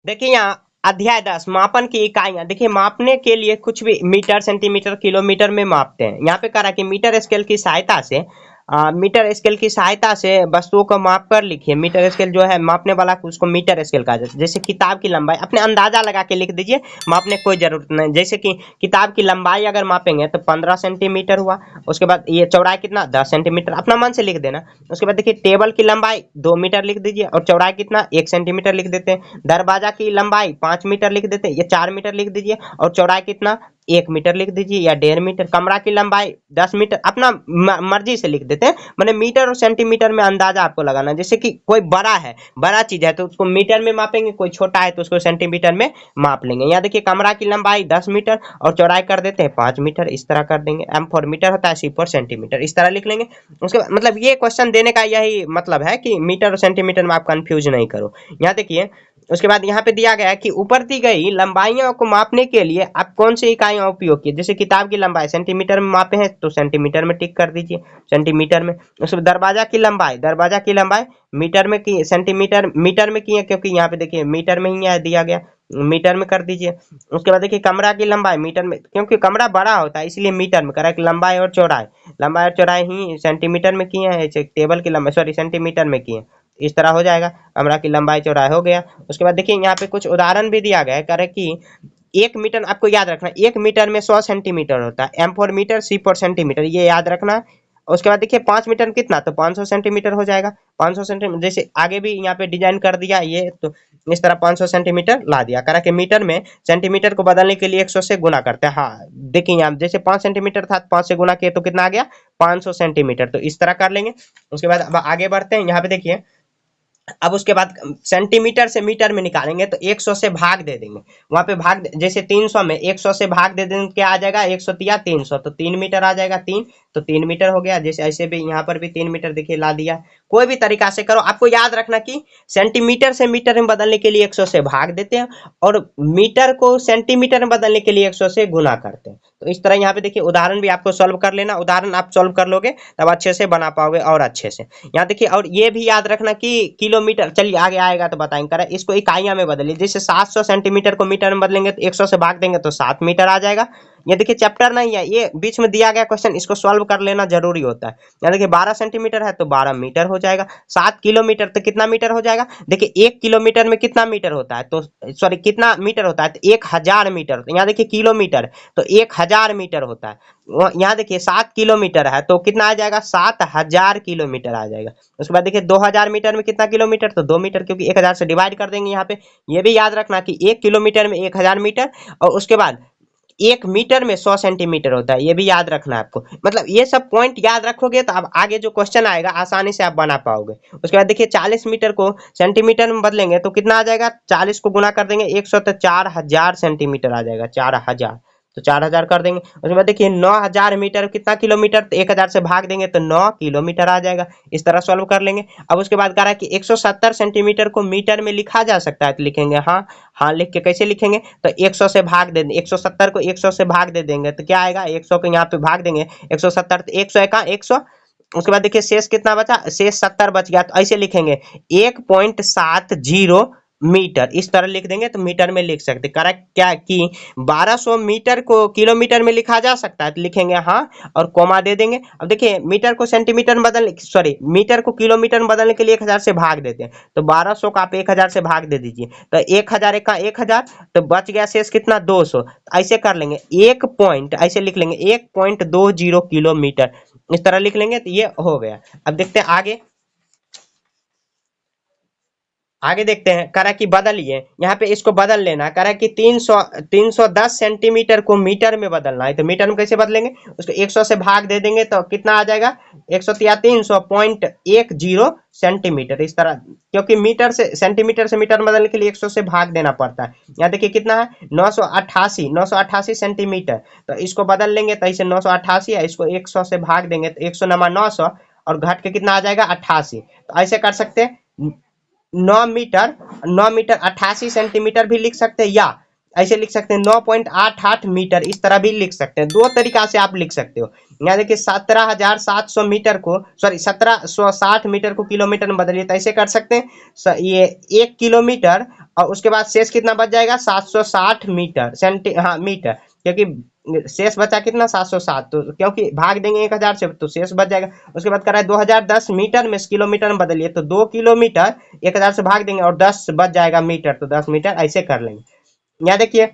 देखिए यहाँ अध्याय 10 मापन की इकाइयां। देखिए मापने के लिए कुछ भी मीटर सेंटीमीटर किलोमीटर में मापते हैं। यहाँ पे कह रहा है कि मीटर स्केल की सहायता से मीटर स्केल की सहायता से वस्तुओं को माप कर लिखिए। मीटर स्केल जो है मापने वाला उसको मीटर स्केल कहा जाता है। जैसे किताब की लंबाई अपने अंदाजा लगा के लिख दीजिए, मापने की कोई जरूरत नहीं। जैसे कि किताब की लंबाई अगर मापेंगे तो 15 सेंटीमीटर हुआ। उसके बाद ये चौड़ाई कितना 10 सेंटीमीटर, अपना मन से लिख देना। उसके बाद देखिए टेबल की लंबाई 2 मीटर लिख दीजिए और चौड़ाई कितना 1 सेंटीमीटर लिख देते हैं। दरवाजा की लंबाई 5 मीटर लिख देते हैं, ये 4 मीटर लिख दीजिए और चौड़ाई कितना 1 मीटर लिख दीजिए या 1.5 मीटर। कमरा की लंबाई 10 मीटर, अपना मर्जी से लिख देते हैं। मैंने मीटर और सेंटीमीटर में अंदाजा आपको लगाना। जैसे कि कोई बड़ा है, बड़ा चीज है तो उसको मीटर में मापेंगे, कोई छोटा है तो उसको सेंटीमीटर में माप लेंगे। यहाँ देखिए कमरा की लंबाई 10 मीटर और चौड़ाई कर देते हैं 5 मीटर, इस तरह कर देंगे। M4 मीटर होता है, C4 सेंटीमीटर, इस तरह लिख लेंगे। उसके बाद मतलब ये क्वेश्चन देने का यही मतलब है कि मीटर और सेंटीमीटर में आप कंफ्यूज नहीं करो। यहाँ देखिए उसके बाद यहाँ पे दिया गया है कि ऊपर दी गई लंबाइयों को मापने के लिए आप कौन सी इकाइयां उपयोग की। जैसे किताब की लंबाई सेंटीमीटर में मापे हैं तो सेंटीमीटर में टिक कर दीजिए, सेंटीमीटर में। उसके दरवाजा की लंबाई मीटर में की, सेंटीमीटर मीटर में की है क्योंकि यहाँ पे देखिए मीटर में ही है दिया गया, मीटर में कर दीजिए। उसके बाद देखिए कमरा की लंबाई मीटर में, क्योंकि कमरा बड़ा होता है इसलिए मीटर में करा। लंबाई और चौड़ाई ही सेंटीमीटर में की है, टेबल की लंबाई सॉरी सेंटीमीटर में की है। इस तरह हो जाएगा, कमरा की लंबाई चौड़ाई हो गया। उसके बाद देखिए यहाँ पे कुछ उदाहरण भी दिया गया है, कह रहे कि 1 मीटर, आपको याद रखना 1 मीटर में 100 सेंटीमीटर होता है। M4 मीटर C4 सेंटीमीटर, ये याद रखना। उसके बाद देखिए 5 मीटर में कितना, तो 500 सेंटीमीटर हो जाएगा। 500 सेंटीमीटर जैसे आगे भी यहाँ पे डिजाइन कर दिया ये, तो इस तरह 500 सेंटीमीटर ला दिया। करा कि मीटर में सेंटीमीटर को बदलने के लिए 100 से गुना करते हैं। हाँ देखिए यहाँ जैसे 5 सेंटीमीटर था, 5 से गुना किए तो कितना आ गया 500 सेंटीमीटर, तो इस तरह कर लेंगे। उसके बाद अब आगे बढ़ते हैं। यहाँ पे देखिए अब उसके बाद सेंटीमीटर से मीटर में निकालेंगे तो 100 से भाग दे देंगे। वहां पे जैसे 300 में 100 से भाग दे देंगे, क्या आ जाएगा 100 या 300, तो 3 मीटर आ जाएगा। 3 मीटर हो गया। जैसे ऐसे भी यहाँ पर भी 3 मीटर देखिए ला दिया। कोई भी तरीका से करो, आपको याद रखना कि सेंटीमीटर से मीटर में बदलने के लिए 100 से भाग देते हैं और मीटर को सेंटीमीटर में बदलने के लिए 100 से गुना करते हैं। तो इस तरह यहाँ पे देखिए उदाहरण भी आपको सॉल्व कर लेना। उदाहरण आप सॉल्व कर लोगे तब अच्छे से बना पाओगे और अच्छे से। यहाँ देखिए और ये भी याद रखना कि किलोमीटर, चलिए आगे आएगा तो बताएंगे। करें इसको इकाइयां में बदलिए। जैसे 700 सेंटीमीटर को मीटर में बदलेंगे तो 100 से भाग देंगे तो 7 मीटर आ जाएगा। ये देखिए चैप्टर नहीं है, ये बीच में दिया गया क्वेश्चन, इसको सॉल्व कर लेना जरूरी होता है। यहाँ देखिए 12 सेंटीमीटर है तो 12 मीटर हो जाएगा। 7 किलोमीटर तो कितना मीटर हो जाएगा। देखिए 1 किलोमीटर में कितना मीटर होता है, तो सॉरी कितना मीटर होता है, तो 1000 मीटर। तो यहाँ देखिए किलोमीटर तो 1000 मीटर होता है। यहाँ देखिए 7 किलोमीटर है तो कितना आ जाएगा 7000 किलोमीटर आ जाएगा। उसके बाद देखिए 2000 मीटर में कितना किलोमीटर, तो 2 मीटर, क्योंकि 1000 से डिवाइड कर देंगे यहाँ पे। ये भी याद रखना कि 1 किलोमीटर में 1000 मीटर और उसके बाद 1 मीटर में 100 सेंटीमीटर होता है, ये भी याद रखना है आपको। मतलब ये सब पॉइंट याद रखोगे तो अब आगे जो क्वेश्चन आएगा आसानी से आप बना पाओगे। उसके बाद देखिए 40 मीटर को सेंटीमीटर में बदलेंगे तो कितना आ जाएगा, 40 को गुना कर देंगे 100 तो 4000 सेंटीमीटर आ जाएगा, 4000, तो 4000 कर देंगे। उसके बाद देखिए 9000 मीटर कितना किलोमीटर, तो 1000 से भाग देंगे तो 9 किलोमीटर आ जाएगा। इस तरह सॉल्व कर लेंगे। अब उसके बाद कह रहा है कि 170 सेंटीमीटर को मीटर में लिखा जा सकता है, तो लिखेंगे हाँ। हाँ लिख के कैसे लिखेंगे, तो 100 से भाग दे देंगे। 170 को 100 से भाग दे देंगे तो क्या आएगा, 100 को यहाँ पे भाग देंगे 170 तो 100 का 100। उसके बाद देखिए शेष कितना बचा, शेष 70 बच गया, तो ऐसे लिखेंगे 1.70 मीटर, इस तरह लिख देंगे तो मीटर में लिख सकते। करेक्ट क्या कि 1200 मीटर को किलोमीटर में लिखा जा सकता है, तो लिखेंगे हाँ और कोमा दे देंगे। अब देखिए मीटर को सेंटीमीटर में बदलने, सॉरी मीटर को किलोमीटर में बदलने के लिए 1000 से भाग देते हैं, तो 1200 का आप 1000 से भाग दे दीजिए तो 1000 एक का 1000, तो बच गया शेष कितना 200। ऐसे कर लेंगे एक पॉइंट, ऐसे लिख लेंगे 1.20 किलोमीटर, इस तरह लिख लेंगे तो ये हो गया। अब देखते हैं आगे। आगे देखते हैं, करा कि बदलिए, यहाँ पे इसको बदल लेना। करा कि 310 सेंटीमीटर को मीटर में बदलना है, तो मीटर में कैसे बदलेंगे, उसको 100 से भाग दे देंगे तो कितना आ जाएगा 100 या 300.10 सेंटीमीटर, इस तरह। क्योंकि मीटर से मीटर में बदलने के लिए 100 से भाग देना पड़ता है। यहाँ देखिए कितना है 988 सेंटीमीटर, तो इसको बदल लेंगे तो ऐसे 988 है, इसको 100 से भाग देंगे तो 100 नमा 900 और घट के कितना आ जाएगा 88, तो ऐसे कर सकते हैं। 9 मीटर 88 सेंटीमीटर भी लिख सकते हैं, या ऐसे लिख सकते हैं 9.88 मीटर, इस तरह भी लिख सकते हैं। दो तरीका से आप लिख सकते हो। यहाँ देखिए 17,700 मीटर को, सॉरी 1760 मीटर को किलोमीटर में बदलिए तो ऐसे कर सकते हैं। ये 1 किलोमीटर और उसके बाद शेष कितना बच जाएगा 760 मीटर हाँ मीटर, क्योंकि शेष बचा कितना 707, तो क्योंकि भाग देंगे 1000 से तो शेष बच जाएगा। उसके बाद करा है 2010 मीटर में किलोमीटर में बदलिए तो 2 किलोमीटर 1000 से भाग देंगे और 10 बच जाएगा मीटर, तो 10 मीटर ऐसे कर लेंगे। यहाँ देखिए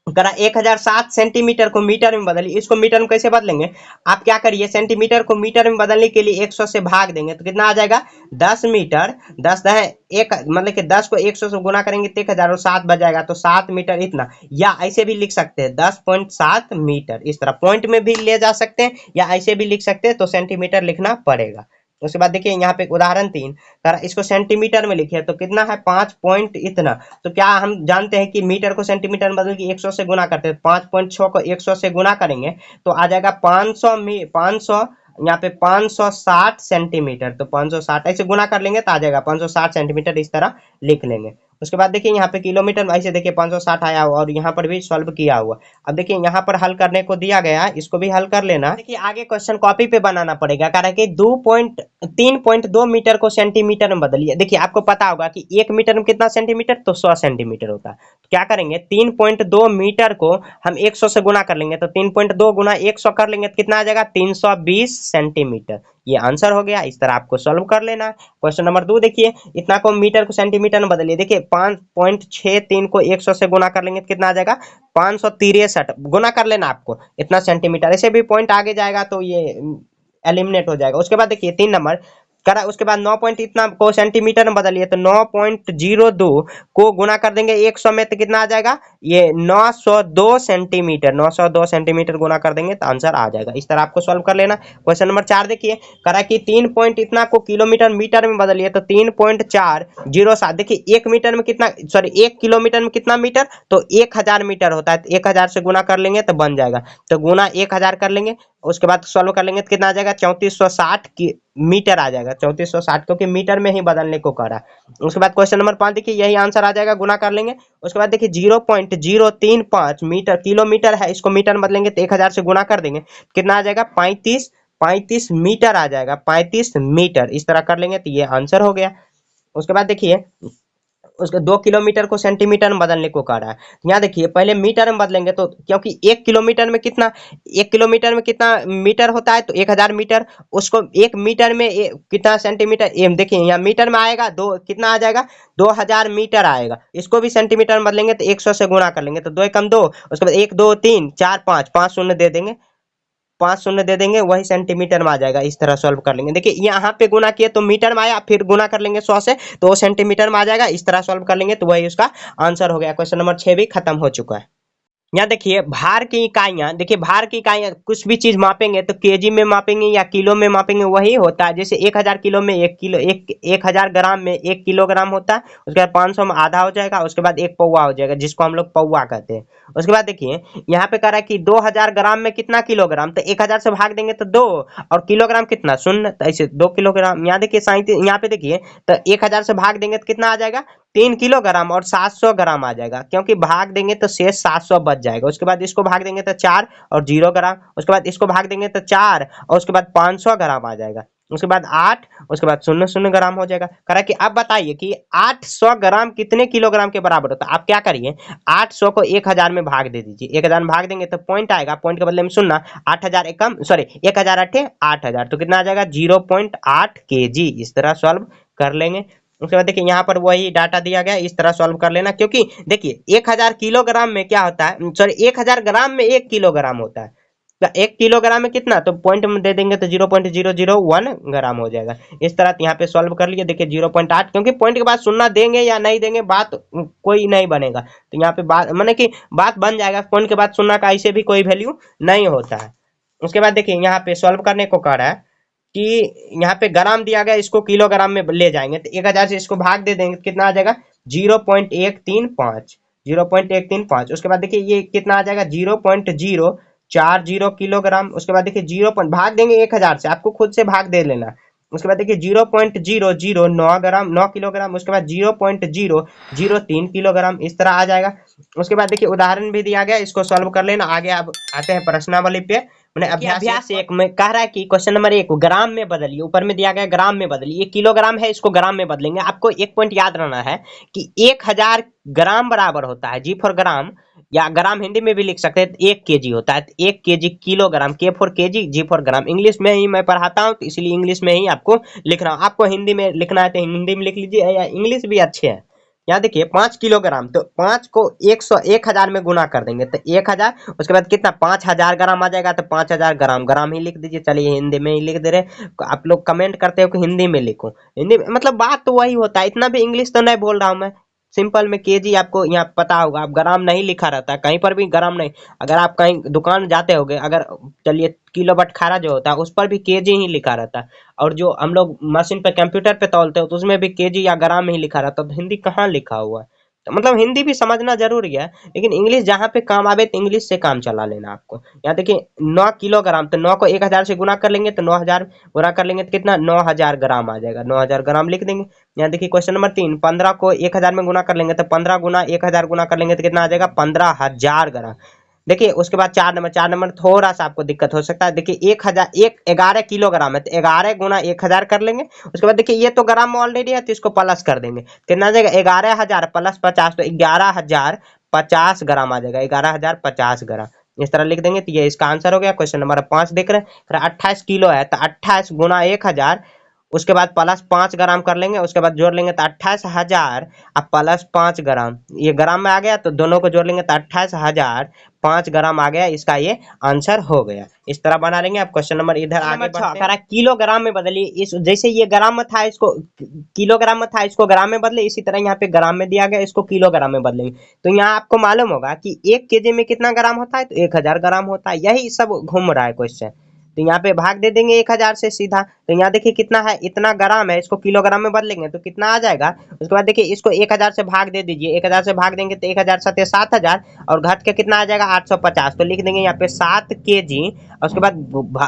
करा 1007 सेंटीमीटर को मीटर में बदलिए, इसको मीटर में कैसे बदलेंगे, आप क्या करिए सेंटीमीटर को मीटर में बदलने के लिए 100 से भाग देंगे तो कितना आ जाएगा 10 मीटर, 10 है एक, मतलब कि 10 को 100 से गुना करेंगे तो 1000 और 7 बच जाएगा तो 7 मीटर इतना। या ऐसे भी लिख सकते हैं 10.7 मीटर, इस तरह पॉइंट में भी ले जा सकते हैं या ऐसे भी लिख सकते हैं, तो सेंटीमीटर लिखना पड़ेगा। उसके बाद देखिए यहाँ पे उदाहरण 3 इसको सेंटीमीटर में लिखे तो कितना है 5 पॉइंट इतना। तो क्या हम जानते हैं कि मीटर को सेंटीमीटर में बदल के 100 से गुना करते हैं, 5.6 को 100 से गुना करेंगे तो आ जाएगा 500 यहाँ पे 560 सेंटीमीटर, तो 560 ऐसे गुना कर लेंगे तो आ जाएगा 560 सेंटीमीटर, इस तरह लिख लेंगे। उसके बाद देखिए यहाँ पे किलोमीटर में ऐसे देखिए 560 आया हुआ और यहाँ पर भी सॉल्व किया हुआ। अब देखिए यहाँ पर हल करने को दिया गया है, इसको भी हल कर लेना। देखिए आगे क्वेश्चन कॉपी पे बनाना पड़ेगा, कारण कि 3.2 मीटर को सेंटीमीटर में बदलिए। देखिए आपको पता होगा कि 1 मीटर में कितना सेंटीमीटर, तो 100 सेंटीमीटर होता है। तो क्या करेंगे 3.2 मीटर को हम 100 से गुना कर लेंगे, तो 3.2 गुना 100 कर लेंगे तो कितना आ जाएगा 320 सेंटीमीटर। ये आंसर हो गया। इस तरह आपको सॉल्व कर लेना। क्वेश्चन नंबर 2 देखिए, इतना को मीटर को सेंटीमीटर में बदलिए। देखिए 5.63 को 100 से गुना कर लेंगे तो कितना आ जाएगा 563 गुना कर लेना आपको इतना सेंटीमीटर, ऐसे भी पॉइंट आगे जाएगा तो ये एलिमिनेट हो जाएगा। उसके बाद देखिए 3 नंबर करा, उसके बाद 9 पॉइंट इतना को सेंटीमीटर में बदलिए तो 9.02 को गुना कर देंगे 100 में तो कितना आ जाएगा ये 902 सेंटीमीटर, 902 सेंटीमीटर गुना कर देंगे तो आंसर आ जाएगा। इस तरह आपको सॉल्व कर लेना। क्वेश्चन नंबर 4 देखिए करा कि 3 पॉइंट इतना को किलोमीटर मीटर में बदलिए तो 3.407। देखिए 1 मीटर में कितना, सॉरी 1 किलोमीटर में कितना मीटर, तो 1000 मीटर होता है, तो 1000 से गुना कर लेंगे तो बन जाएगा, तो गुना 1000 कर लेंगे। उसके बाद सॉल्व कर लेंगे तो कितना आ जाएगा 3460 की मीटर आ जाएगा, 3460, क्योंकि मीटर में ही बदलने को करा। उसके बाद क्वेश्चन नंबर 5 देखिए यही आंसर आ जाएगा, गुना कर लेंगे। उसके बाद देखिए 0.035 मीटर, किलोमीटर है इसको मीटर में बदलेंगे तो 1000 से गुना कर देंगे कितना आ जाएगा 35 मीटर आ जाएगा, 35 मीटर, इस तरह कर लेंगे तो ये आंसर हो गया। उसके बाद देखिए उसके 2 किलोमीटर को सेंटीमीटर में बदलने को कह रहा है। यहाँ देखिए पहले मीटर में बदलेंगे तो क्योंकि 1 किलोमीटर में कितना, 1 किलोमीटर में कितना मीटर होता है तो 1000 मीटर, उसको 1 मीटर में कितना सेंटीमीटर, देखिए यहाँ मीटर में आएगा दो, कितना आ जाएगा 2000 मीटर आएगा। इसको भी सेंटीमीटर में बदलेंगे तो 100 से गुणा कर लेंगे तो 2 एकम 2, उसके बाद 1 2 3 4 5 शून्य दे देंगे, 5 शून्य दे देंगे, वही सेंटीमीटर में आ जाएगा। इस तरह सॉल्व कर लेंगे। देखिए यहाँ पे गुना किए तो मीटर में आया, फिर गुना कर लेंगे 100 से तो वो सेंटीमीटर में आ जाएगा। इस तरह सॉल्व कर लेंगे तो वही उसका आंसर हो गया। क्वेश्चन नंबर 6 भी खत्म हो चुका है। यहाँ देखिए भार की इकाइयाँ, देखिए भार की इकाइयाँ कुछ भी चीज मापेंगे तो केजी में मापेंगे या किलो में मापेंगे, वही होता है। जैसे 1000 किलो में 1 किलो, 1000 ग्राम में 1 किलोग्राम होता है। उसके बाद 500 में आधा हो जाएगा, उसके बाद 1 पौवा हो जाएगा, जिसको हम लोग पौवा कहते हैं। उसके बाद देखिए यहाँ पे कह रहा है कि 2000 ग्राम में कितना किलोग्राम, तो 1000 से भाग देंगे तो 2, और किलोग्राम कितना 0, तो ऐसे 2 किलोग्राम। यहाँ देखिए 37, यहाँ पे देखिए तो 1000 से भाग देंगे तो कितना आ जाएगा 3 किलोग्राम और 700 ग्राम आ जाएगा, क्योंकि भाग देंगे तो शेष 700 बच जाएगा। उसके बाद इसको भाग देंगे तो 4 और 0 ग्राम, उसके बाद इसको भाग देंगे तो 4 और उसके बाद 500 ग्राम आ जाएगा, उसके बाद 8, उसके बाद 0 ग्राम हो जाएगा। करा कि अब बताइए कि 800 ग्राम कितने किलोग्राम के बराबर होता है। आप क्या करिए 800 को 1000 में भाग दे दीजिए, 1000 में भाग देंगे तो पॉइंट आएगा, पॉइंट के बदले में 0, 8000 एकम, सॉरी 1000 8 8000, तो कितना आ जाएगा 0.8 केजी। इस तरह सॉल्व कर लेंगे। उसके बाद देखिए यहाँ पर वही डाटा दिया गया, इस तरह सॉल्व कर लेना, क्योंकि देखिए 1000 किलोग्राम में क्या होता है, सॉरी 1000 ग्राम में 1 किलोग्राम होता है, तो 1 किलोग्राम में कितना, तो पॉइंट में दे देंगे तो 0.001 ग्राम हो जाएगा। इस तरह यहाँ पे सॉल्व कर लिए। देखिए 0.8, क्योंकि पॉइंट के बाद 0 देंगे या नहीं देंगे बात कोई नहीं बनेगा, तो यहाँ पे बात माने कि बात बन जाएगा, पॉइंट के बाद 0 का ऐसे भी कोई वैल्यू नहीं होता है। उसके बाद देखिए यहाँ पे सॉल्व करने को कह रहा है कि यहाँ पे ग्राम दिया गया, इसको किलोग्राम में ले जाएंगे तो 1000 से इसको भाग दे देंगे, कितना आ जाएगा 0.135, 0.135। उसके बाद देखिए ये कितना आ जाएगा 0.040 किलोग्राम। उसके बाद देखिए 0 भाग देंगे 1000 से, आपको खुद से भाग दे लेना, उसके बाद देखिए 0.009 ग्राम 9 किलोग्राम, उसके बाद 0.003 किलोग्राम, इस तरह आ जाएगा। उसके बाद देखिए उदाहरण भी दिया गया, इसको सॉल्व कर लेना। आगे अब आते हैं प्रश्नावली पे। मैंने अभ्यास एक में कह रहा है कि क्वेश्चन नंबर 1 ग्राम में बदलिए, ऊपर में दिया गया ग्राम में बदलिए। ये किलोग्राम है, इसको ग्राम में बदलेंगे। आपको एक पॉइंट याद रहना है कि 1000 ग्राम बराबर होता है, जी फॉर ग्राम, या ग्राम हिंदी में भी लिख सकते हैं, 1 केजी होता है। 1 KG kilogram, K for KG, G for gram. English में ही मैं पढ़ाता हूँ तो इसलिए इंग्लिश में ही आपको लिख रहा हूँ। आपको हिंदी में लिखना है तो हिंदी में लिख लीजिए, या इंग्लिश भी अच्छे है। यहाँ देखिए 5 किलोग्राम, तो 5 को 1000 में गुना कर देंगे तो 1000, उसके बाद कितना 5000 ग्राम आ जाएगा, तो 5000 ग्राम, ग्राम ही लिख दीजिए। चलिए हिंदी में ही लिख दे रहे। आप लोग कमेंट करते हो कि हिंदी में लिखो, हिंदी में मतलब बात तो वही होता है, इतना भी इंग्लिश तो नहीं बोल रहा हूँ मैं। सिंपल में केजी आपको यहाँ पता होगा, आप ग्राम नहीं लिखा रहता है कहीं पर भी, ग्राम नहीं। अगर आप कहीं दुकान जाते होगे, अगर चलिए किलो बटखारा जो होता है उस पर भी केजी ही लिखा रहता है, और जो हम लोग मशीन पे कंप्यूटर पे तौलते हो तो उसमें भी केजी या ग्राम में ही लिखा रहता है, तो हिंदी कहाँ लिखा हुआ है। तो मतलब हिंदी भी समझना जरूरी है, लेकिन इंग्लिश जहाँ पे काम आवे तो इंग्लिश से काम चला लेना आपको। यहाँ देखिए 9 किलोग्राम, तो 9 को 1000 से गुना कर लेंगे तो 9000 गुना कर लेंगे तो कितना 9000 ग्राम आ जाएगा, 9000 ग्राम लिख देंगे। यहाँ देखिए क्वेश्चन नंबर 3, 15 को 1000 में गुना कर लेंगे तो 15 गुना 1000 गुना कर लेंगे तो कितना आ जाएगा 15000 ग्राम। देखिए उसके बाद 4 नंबर थोड़ा सा आपको दिक्कत हो सकता है। देखिए 11 किलोग्राम है, तो 11 गुना 1000 कर लेंगे। उसके बाद देखिए ये तो ग्राम में ऑलरेडी है, तो इसको प्लस कर देंगे, कितना आ जाएगा 11000 प्लस 50, तो 11050 ग्राम आ जाएगा, 11050 ग्राम। इस तरह लिख देंगे तो ये इसका आंसर हो गया। क्वेश्चन नंबर 5 देख रहे हैं, फिर 28 किलो है, तो 28 गुना 1000, उसके बाद प्लस 5 ग्राम कर लेंगे, उसके बाद जोड़ लेंगे तो 28,000 अब प्लस 5 ग्राम, ये ग्राम में आ गया, तो दोनों को जोड़ लेंगे तो 28,000 5 ग्राम आ गया, इसका ये आंसर हो गया। इस तरह बना लेंगे। आप क्वेश्चन नंबर इधर आगे बढ़ते हैं। किलोग्राम में बदलिए, इस जैसे ये ग्राम में था इसको किलोग्राम में था, इसको ग्राम में बदले, इसी तरह यहाँ पे ग्राम में दिया गया, इसको किलोग्राम में बदलेंगे। तो यहाँ आपको मालूम होगा कि 1 केजी में कितना ग्राम होता है, तो 1000 ग्राम होता है। यही सब घूम रहा है क्वेश्चन। तो यहाँ पे भाग दे देंगे 1000 से सीधा, तो यहाँ देखिए कितना है, इतना ग्राम है, इसको किलोग्राम में बदलेंगे तो कितना आ जाएगा। उसके बाद देखिए इसको 1000 से भाग दे दीजिए, 1000 से भाग देंगे तो 1000 7 7000, और घट के कितना आ जाएगा 850, तो लिख देंगे यहाँ पे 7 केजी। और उसके बाद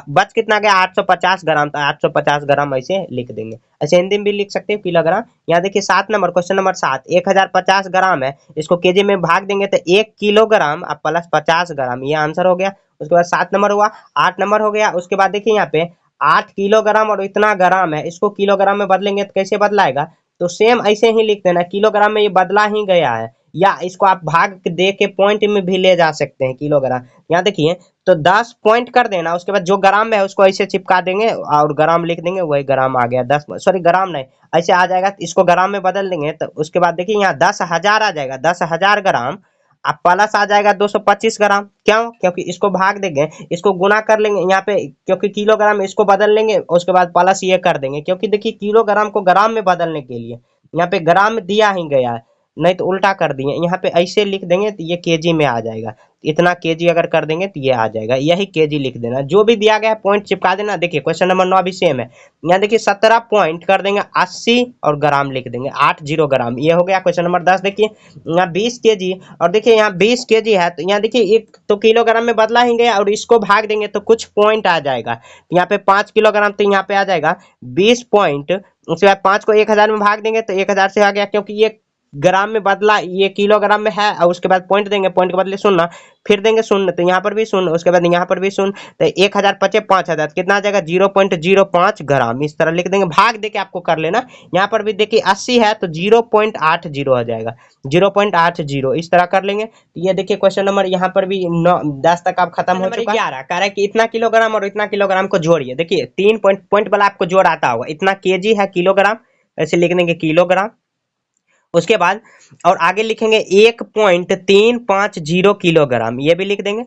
बच कितना गया 850 ग्राम, तो 850 ग्राम ऐसे लिख देंगे। ऐसे हिंदी में भी लिख सकते हो किलोग्राम। यहाँ देखिए 7 नंबर, क्वेश्चन नंबर 7, 1050 ग्राम है, इसको केजी में भाग देंगे तो 1 किलोग्राम अब प्लस 50 ग्राम, ये आंसर हो गया। उसके बाद 7 नंबर हुआ, 8 नंबर हो गया। उसके बाद देखिए यहाँ पे 8 किलोग्राम और इतना ग्राम है, इसको किलोग्राम में बदलेंगे तो कैसे बदलाएगा, तो सेम ऐसे ही लिख देना, किलोग्राम में ये बदला ही गया है, या इसको आप भाग दे के पॉइंट में भी ले जा सकते हैं किलोग्राम। यहाँ देखिए तो 10 पॉइंट कर देना, उसके बाद जो ग्राम में है उसको ऐसे चिपका देंगे और ग्राम लिख देंगे, वही ग्राम आ गया। 10 सॉरी ग्राम नहीं, ऐसे आ जाएगा, इसको ग्राम में बदल देंगे तो उसके बाद देखिए यहाँ 10,000 आ जाएगा, 10,000 ग्राम अब प्लस आ जाएगा 225 ग्राम। क्यों, क्योंकि इसको भाग देंगे, इसको गुना कर लेंगे यहाँ पे, क्योंकि किलोग्राम इसको बदल लेंगे, उसके बाद प्लस ये कर देंगे, क्योंकि देखिए किलोग्राम को ग्राम में बदलने के लिए यहाँ पे ग्राम दिया ही गया है, नहीं तो उल्टा कर दिए। यहाँ पे ऐसे लिख देंगे तो ये केजी में आ जाएगा, इतना केजी अगर कर देंगे तो ये आ जाएगा, यही केजी लिख देना। जो भी दिया गया है पॉइंट चिपका देना। देखिए क्वेश्चन नंबर 9 भी सेम है। यहाँ देखिए 17 पॉइंट कर देंगे 80 और ग्राम लिख देंगे, 80 ग्राम, ये हो गया। क्वेश्चन नंबर 10 देखिए यहाँ 20 केजी, और देखिए यहाँ 20 केजी है, तो यहाँ देखिए एक तो किलोग्राम में बदला ही गया, और इसको भाग देंगे तो कुछ पॉइंट आ जाएगा। यहाँ पे 5 किलोग्राम, तो यहाँ पे आ जाएगा 20 पॉइंट। उसके बाद 5 को 1000 में भाग देंगे तो 1000 से आ गया, क्योंकि ये ग्राम में बदला, ये किलोग्राम में है, और उसके बाद पॉइंट देंगे, पॉइंट के बदले शून्य, फिर देंगे शून्य, तो यहाँ पर भी शून्य, उसके बाद यहाँ पर भी शून्य, तो 1000 पचे 5000, कितना आ जाएगा 0.05 ग्राम। इस तरह लिख देंगे, भाग देके आपको कर लेना। यहाँ पर भी देखिए 80 है तो 0.80 हो जाएगा, 0.80, इस तरह कर लेंगे। तो ये देखिए क्वेश्चन नंबर यहाँ पर भी 10 तक आप खत्म हो चुका है। 11 कह रहा है कि इतना किलोग्राम और इतना किलोग्राम को जोड़िए। देखिए 3 पॉइंट वाला आपको जोड़ आता होगा, इतना केजी है किलोग्राम, ऐसे लिख देंगे किलोग्राम। उसके बाद और आगे लिखेंगे 1.350 किलोग्राम, ये भी लिख देंगे।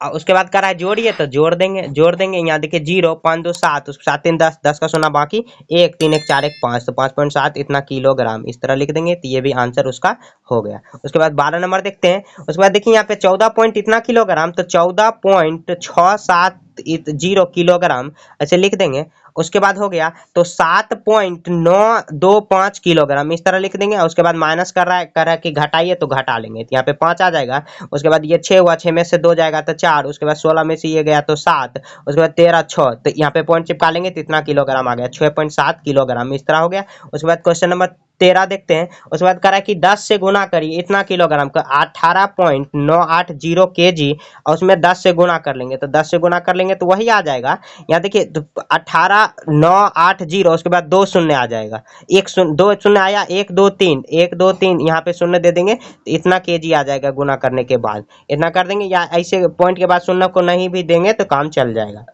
और उसके बाद करा है जोड़िए, तो जोड़ देंगे। यहाँ देखिए 0 5 2 7, 7 3 10, 10 का सोना बाकी, 1 3 1 4 1 5, तो 5.7 इतना किलोग्राम, इस तरह लिख देंगे, तो ये भी आंसर उसका हो गया। उसके बाद 12 नंबर देखते हैं। उसके बाद देखिए यहाँ पे 14 पॉइंट इतना किलोग्राम, तो 14.67 7.0 किलोग्राम ऐसे लिख देंगे। उसके बाद हो गया तो 7.925 किलोग्राम इस तरह लिख देंगे। और उसके बाद माइनस कर रहा है कि घटाइए तो घटा लेंगे, तो यहाँ पे 5 आ जाएगा। उसके बाद ये 6 हुआ, 6 में से 2 जाएगा तो 4, उसके बाद 16 में से ये गया तो 7, उसके बाद 13 6, तो यहाँ पे पॉइंट चिपका लेंगे तो इतना किलोग्राम आ गया, 6.7 किलोग्राम इस तरह हो गया। उसके बाद क्वेश्चन नंबर 13 देखते हैं। उसके बाद कह रहा है कि 10 से गुना करिए इतना किलोग्राम का 18.980 केजी, और उसमें 10 से गुना कर लेंगे, तो 10 से गुना कर लेंगे तो वही आ जाएगा। यहाँ देखिए तो 18,980, उसके बाद 2 शून्य आ जाएगा, 2 शून्य आया, 1 2 3, 1 2 3 यहाँ पे शून्य दे देंगे तो इतना केजी आ जाएगा गुना करने के बाद। इतना कर देंगे, या ऐसे पॉइंट के बाद शून्य को नहीं भी देंगे तो काम चल जाएगा।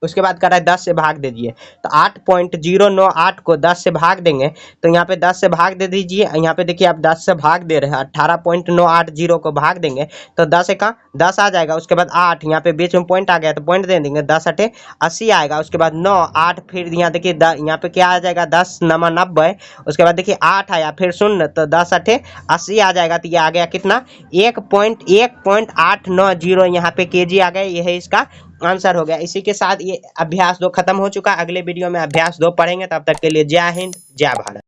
उसके बाद कर रहा है 10 से भाग दे दीजिए, तो 8.098 को 10 से भाग देंगे, तो यहाँ पे 10 से भाग दे दीजिए। यहाँ पे देखिए आप 10 से भाग दे रहे हैं, 18.980 को भाग देंगे तो 10 का 10 आ जाएगा। उसके बाद 8, यहाँ पे बीच में पॉइंट आ गया तो पॉइंट दे देंगे, 10 8 80 आएगा। उसके बाद 9 8, फिर यहाँ देखिए यहाँ पे क्या आ जाएगा, 10 9 90। उसके बाद देखिए 8 आया, फिर 0, तो 10 8 80 आ जाएगा। तो ये आ गया कितना, 1.890 यहाँ पे केजी आ गया। यह इसका आंसर हो गया। इसी के साथ ये अभ्यास 2 खत्म हो चुका। अगले वीडियो में अभ्यास 2 पढ़ेंगे, तब तक के लिए जय हिंद जय भारत।